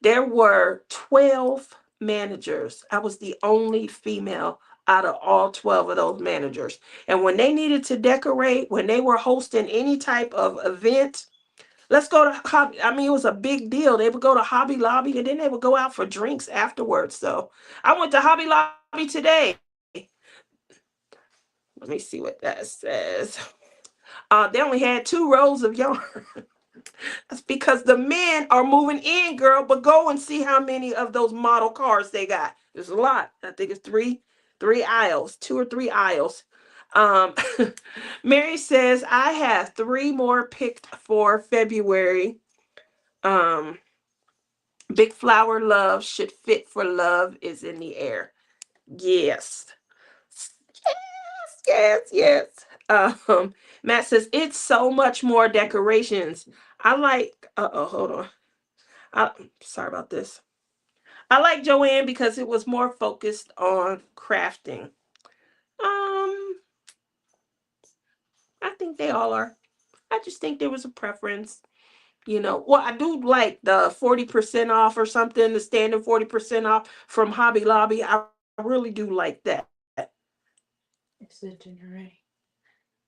there were 12 managers. I was the only female out of all 12 of those managers. And when they needed to decorate, when they were hosting any type of event, let's go to Hobby. I mean, it was a big deal. They would go to Hobby Lobby and then they would go out for drinks afterwards. So I went to Hobby Lobby today. Let me see what that says. They only had 2 rows of yarn. That's because the men are moving in, girl. But go and see how many of those model cars they got. There's a lot. I think it's three aisles, 2 or 3 aisles. Um, Mary says I have 3 more picked for February. Um, Big flower love should fit for love is in the air. Yes. Yes. Matt says it's so much more decorations. I like hold on. I sorry about this. I like Joanne because it was more focused on crafting. Um, I think they all are. I just think there was a preference. Well, I do like the 40% off or something, the standard 40% off from Hobby Lobby. I really do like that. Is it generate?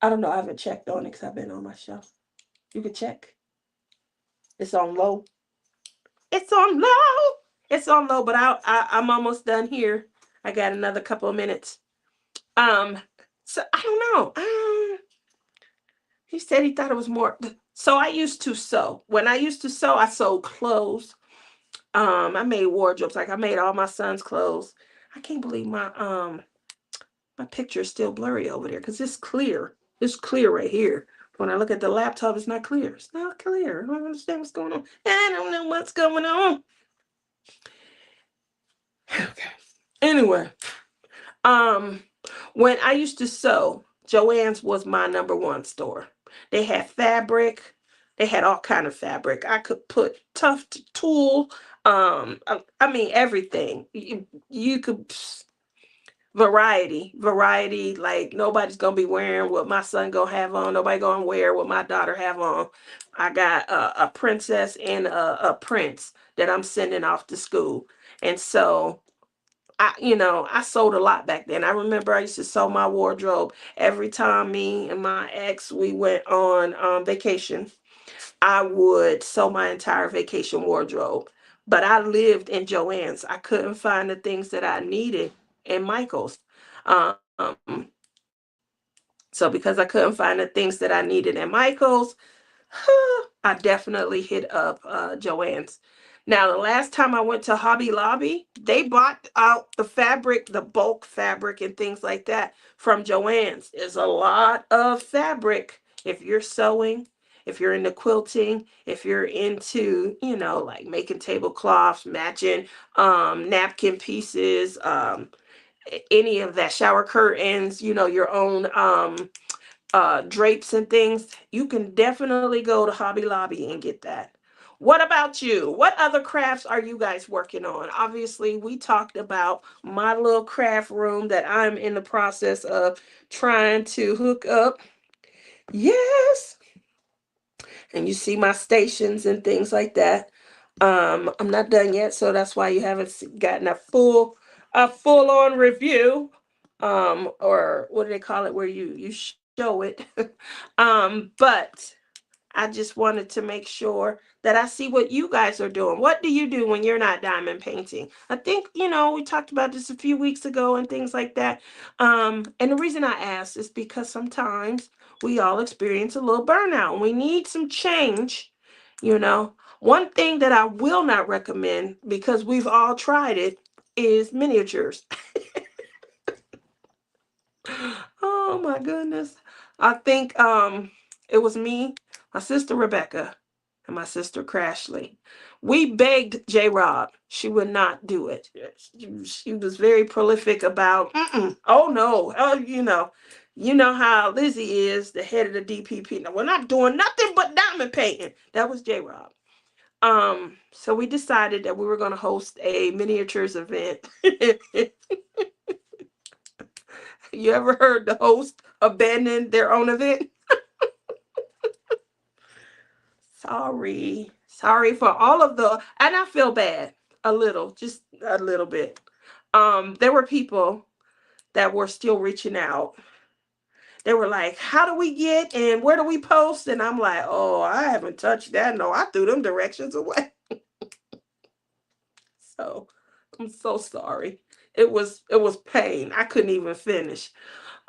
I don't know. I haven't checked on it because I've been on my shelf. You can check. It's on low. It's on low. It's on low, but I'm almost done here. I got another couple of minutes. Um, so I don't know. He said he thought it was more. So I used to sew. When I used to sew, I sewed clothes. I made wardrobes. Like I made all my son's clothes. I can't believe my picture is still blurry over there because it's clear. It's clear right here. When I look at the laptop, it's not clear. It's not clear. I don't understand what's going on. I don't know what's going on. Okay. Anyway, um, when I used to sew, Joann's was my #1 store. They had fabric. They had all kind of fabric. I could put tuft tulle. I mean everything. You could variety. Like nobody's gonna be wearing what my son gonna have on. Nobody gonna wear what my daughter have on. I got a princess and a prince that I'm sending off to school, and so I sold a lot back then. I remember I used to sew my wardrobe every time me and my ex we went on vacation. I would sew my entire vacation wardrobe. But I lived in Joann's. I couldn't find the things that I needed in Michael's. Um, so because I couldn't find the things that I needed in Michael's, I definitely hit up Joann's. Now, the last time I went to Hobby Lobby, they bought out the fabric, the bulk fabric, and things like that from Joann's. There's a lot of fabric if you're sewing, if you're into quilting, if you're into, like making tablecloths, matching napkin pieces, any of that, shower curtains, your own drapes and things, you can definitely go to Hobby Lobby and get that. What about you? What other crafts are you guys working on? Obviously, we talked about my little craft room that I'm in the process of trying to hook up. Yes. And you see my stations and things like that. I'm not done yet, so that's why you haven't gotten a full on review. Or what do they call it where you show it. But I just wanted to make sure that I see what you guys are doing. What do you do when you're not diamond painting? I think, we talked about this a few weeks ago and things like that. And the reason I ask is because sometimes we all experience a little burnout and we need some change, you know. One thing that I will not recommend because we've all tried it is miniatures. Oh my goodness. I think it was me, my sister Rebecca, and my sister Crashly. We begged J Rob. She would not do it. She was very prolific about, oh no, oh, you know how Lizzie is, the head of the DPP. No, we're not doing nothing but diamond painting. That was J Rob. So we decided that we were going to host a miniatures event. You ever heard the host abandon their own event? Sorry for all of the, and I feel bad a little, just a little bit. There were people that were still reaching out. They were like, how do we get and where do we post? And I'm like, oh, I haven't touched that. No, I threw them directions away. So I'm so sorry. It was pain. I couldn't even finish.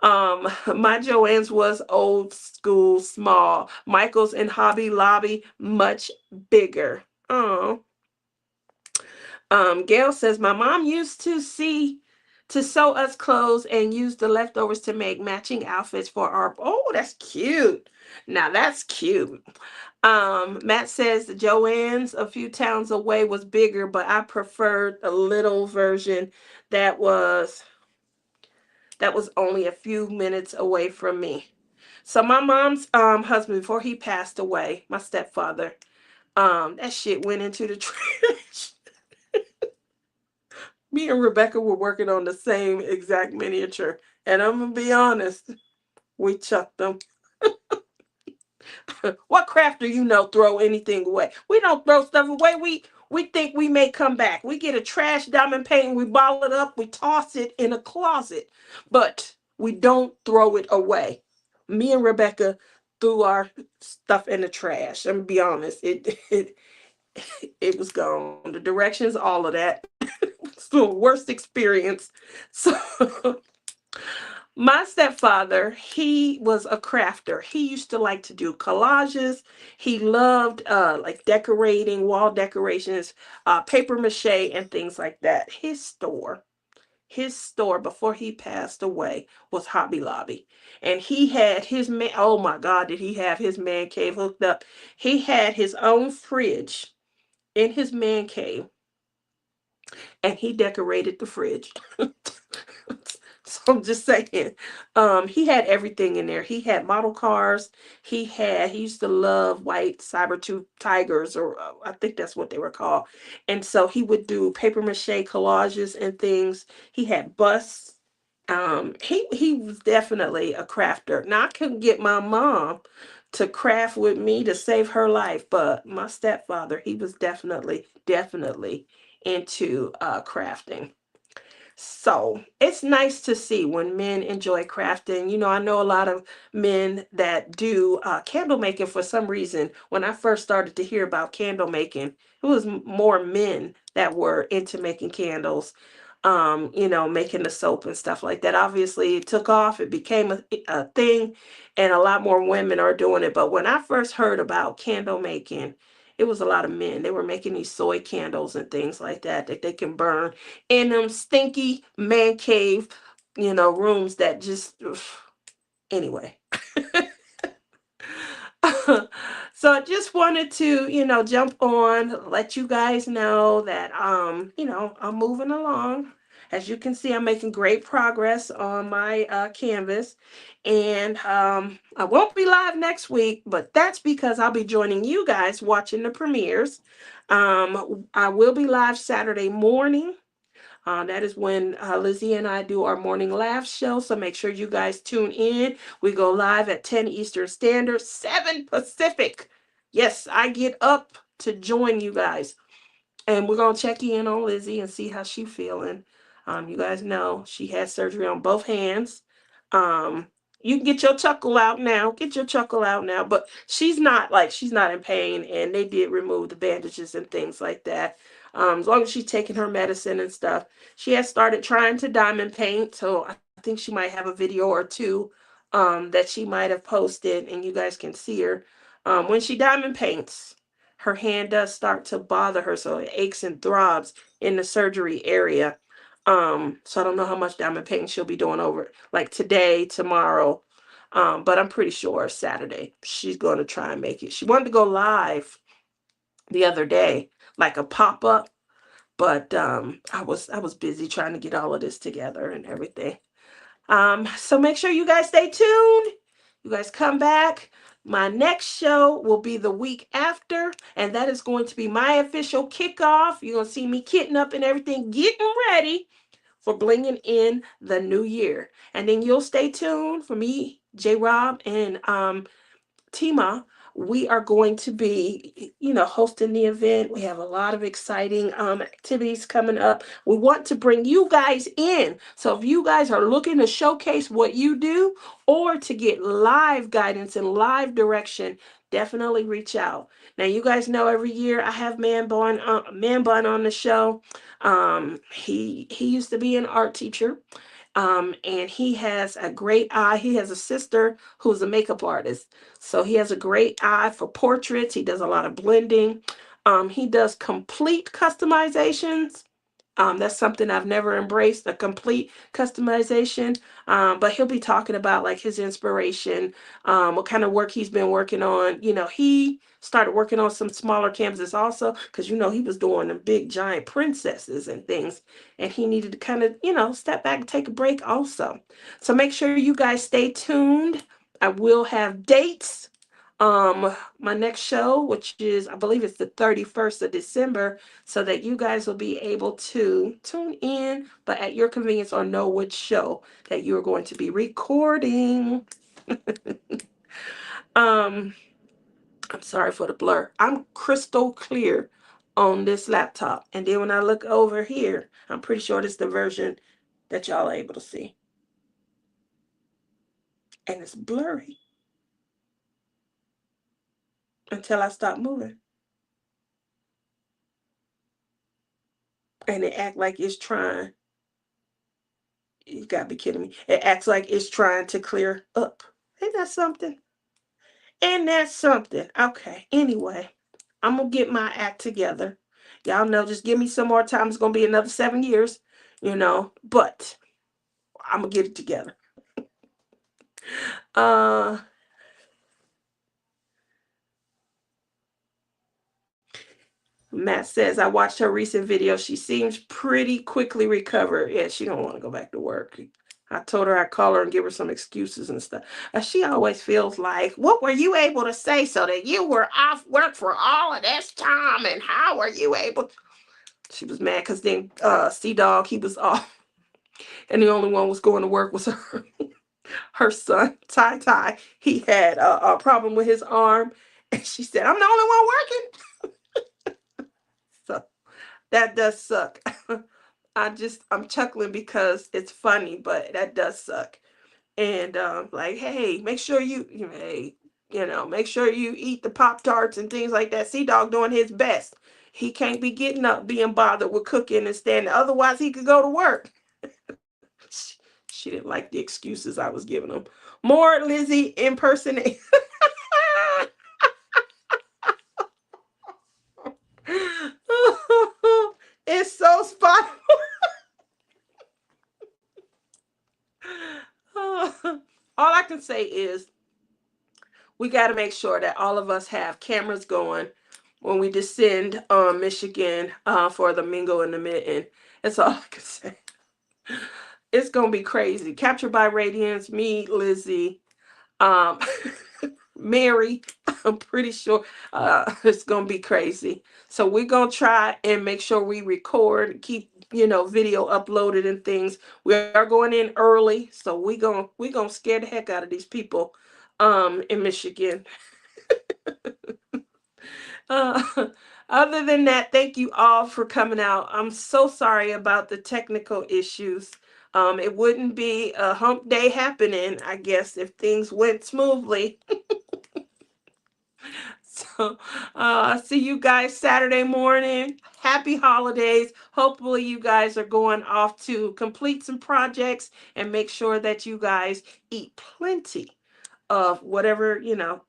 My Joanne's was old school, small. Michael's and Hobby Lobby, much bigger. Oh, Gail says my mom used to sew us clothes and use the leftovers to make matching outfits for our. Oh, that's cute. Now that's cute. Matt says the Joanne's a few towns away was bigger, but I preferred the little version that was only a few minutes away from me. So my mom's husband, before he passed away, my stepfather, that shit went into the trash. Me and Rebecca were working on the same exact miniature, and I'm gonna be honest, we chucked them. What crafter throw anything away? We don't throw stuff away. We think we may come back. We get a trash diamond paint, we bottle it up, we toss it in a closet, but we don't throw it away. Me and Rebecca threw our stuff in the trash. I'm gonna be honest. It was gone. The directions, all of that. It's the worst experience. So my stepfather, he was a crafter. He used to like to do collages. He loved like decorating, wall decorations, paper mache, and things like that. His store before he passed away was Hobby Lobby. And he had his man, oh my God, did he have his man cave hooked up? He had his own fridge in his man cave, and he decorated the fridge. So I'm just saying, he had everything in there. He had model cars. He used to love white Cybertooth tigers, or I think that's what they were called. And so he would do paper mache collages and things. He had busts. He was definitely a crafter. Now I couldn't get my mom to craft with me to save her life, but my stepfather, he was definitely into crafting. So it's nice to see when men enjoy crafting. I know a lot of men that do candle making for some reason. When I first started to hear about candle making, it was more men that were into making candles, making the soap and stuff like that. Obviously, it took off, it became a thing, and a lot more women are doing it. But when I first heard about candle making, it was a lot of men. They were making these soy candles and things like that they can burn in them stinky man cave, rooms that just, anyway. So I just wanted to, jump on, let you guys know that, I'm moving along. As you can see, I'm making great progress on my canvas. And I won't be live next week, but that's because I'll be joining you guys watching the premieres. I will be live Saturday morning. That is when Lizzie and I do our morning laugh show. So make sure you guys tune in. We go live at 10 Eastern Standard, 7 Pacific. Yes, I get up to join you guys. And we're going to check in on Lizzie and see how she's feeling. You guys know she had surgery on both hands. Um, you can get your chuckle out now. Get your chuckle out now. But she's not in pain, and they did remove the bandages and things like that. As long as she's taking her medicine and stuff. She has started trying to diamond paint, so I think she might have a video or two that she might have posted, and you guys can see her. When she diamond paints, her hand does start to bother her, so it aches and throbs in the surgery area. So I don't know how much diamond painting she'll be doing over like today, tomorrow. But I'm pretty sure Saturday she's going to try and make it. She wanted to go live the other day, like a pop-up, but I was busy trying to get all of this together and everything. So make sure you guys stay tuned. You guys come back. My next show will be the week after, and that is going to be my official kickoff. You're going to see me kitting up and everything, getting ready for blinging in the new year. And then you'll stay tuned for me, J Rob, and Tima. We are going to be, hosting the event. We have a lot of exciting activities coming up. We want to bring you guys in. So if you guys are looking to showcase what you do or to get live guidance and live direction, definitely reach out. Now you guys know every year I have Man Bun on the show. He used to be an art teacher. And he has a great eye. He has a sister who's a makeup artist. So he has a great eye for portraits. He does a lot of blending. He does complete customizations. That's something I've never embraced, a complete customization. But he'll be talking about like his inspiration, what kind of work he's been working on. He started working on some smaller canvases also because, he was doing the big giant princesses and things. And he needed to kind of, step back and take a break also. So make sure you guys stay tuned. I will have dates. My next show, which is, I believe it's the 31st of December, so that you guys will be able to tune in, but at your convenience, or know which show that you're going to be recording. um, I'm sorry for the blur. I'm crystal clear on this laptop. And then when I look over here, I'm pretty sure this is the version that y'all are able to see. And it's blurry until I stop moving. And it act like it's trying. You gotta be kidding me. It acts like it's trying to clear up. Ain't that something? Ain't that something? Okay. Anyway, I'm gonna get my act together. Y'all know, just give me some more time. It's gonna be another 7 years, but I'm gonna get it together. Uh Matt says, I watched her recent video. She seems pretty quickly recovered. Yeah, she don't want to go back to work. I told her I'd call her and give her some excuses and stuff. She always feels like, what were you able to say so that you were off work for all of this time? And how were you able? She was mad because then Sea Dog, he was off. And the only one was going to work was her son, Ty Ty. He had a problem with his arm. And she said, I'm the only one working. So that does suck. I'm chuckling because it's funny, but that does suck. And like, hey, make sure make sure you eat the Pop Tarts and things like that. Sea Dog doing his best. He can't be getting up, being bothered with cooking and standing. Otherwise, he could go to work. She didn't like the excuses I was giving him. More Lizzie impersonate. It's so spot. All I can say is we got to make sure that all of us have cameras going when we descend Michigan for the Mingo and the Mitten. That's all I can say. It's going to be crazy. Captured by Radiance, me, Lizzie, um, Mary. I'm pretty sure it's going to be crazy. So we're going to try and make sure we record, keep, video uploaded and things. We are going in early. So we going to scare the heck out of these people in Michigan. Uh, other than that, thank you all for coming out. I'm so sorry about the technical issues. It wouldn't be a hump day happening, I guess, if things went smoothly. So, see you guys Saturday morning. Happy holidays. Hopefully, you guys are going off to complete some projects and make sure that you guys eat plenty of whatever,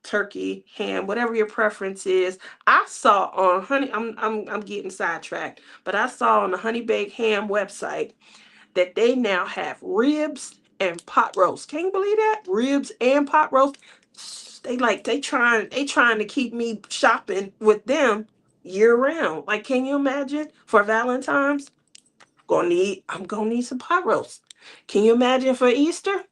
turkey, ham, whatever your preference is. I saw on honey, I'm getting sidetracked, but I saw on the Honey Baked Ham website that they now have ribs and pot roast. Can you believe that? Ribs and pot roast. They trying to keep me shopping with them year round. Like, can you imagine for Valentine's? I'm gonna need some pot roast. Can you imagine for Easter?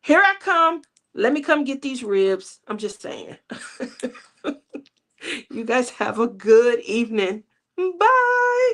Here I come. Let me come get these ribs. I'm just saying. You guys have a good evening. Bye.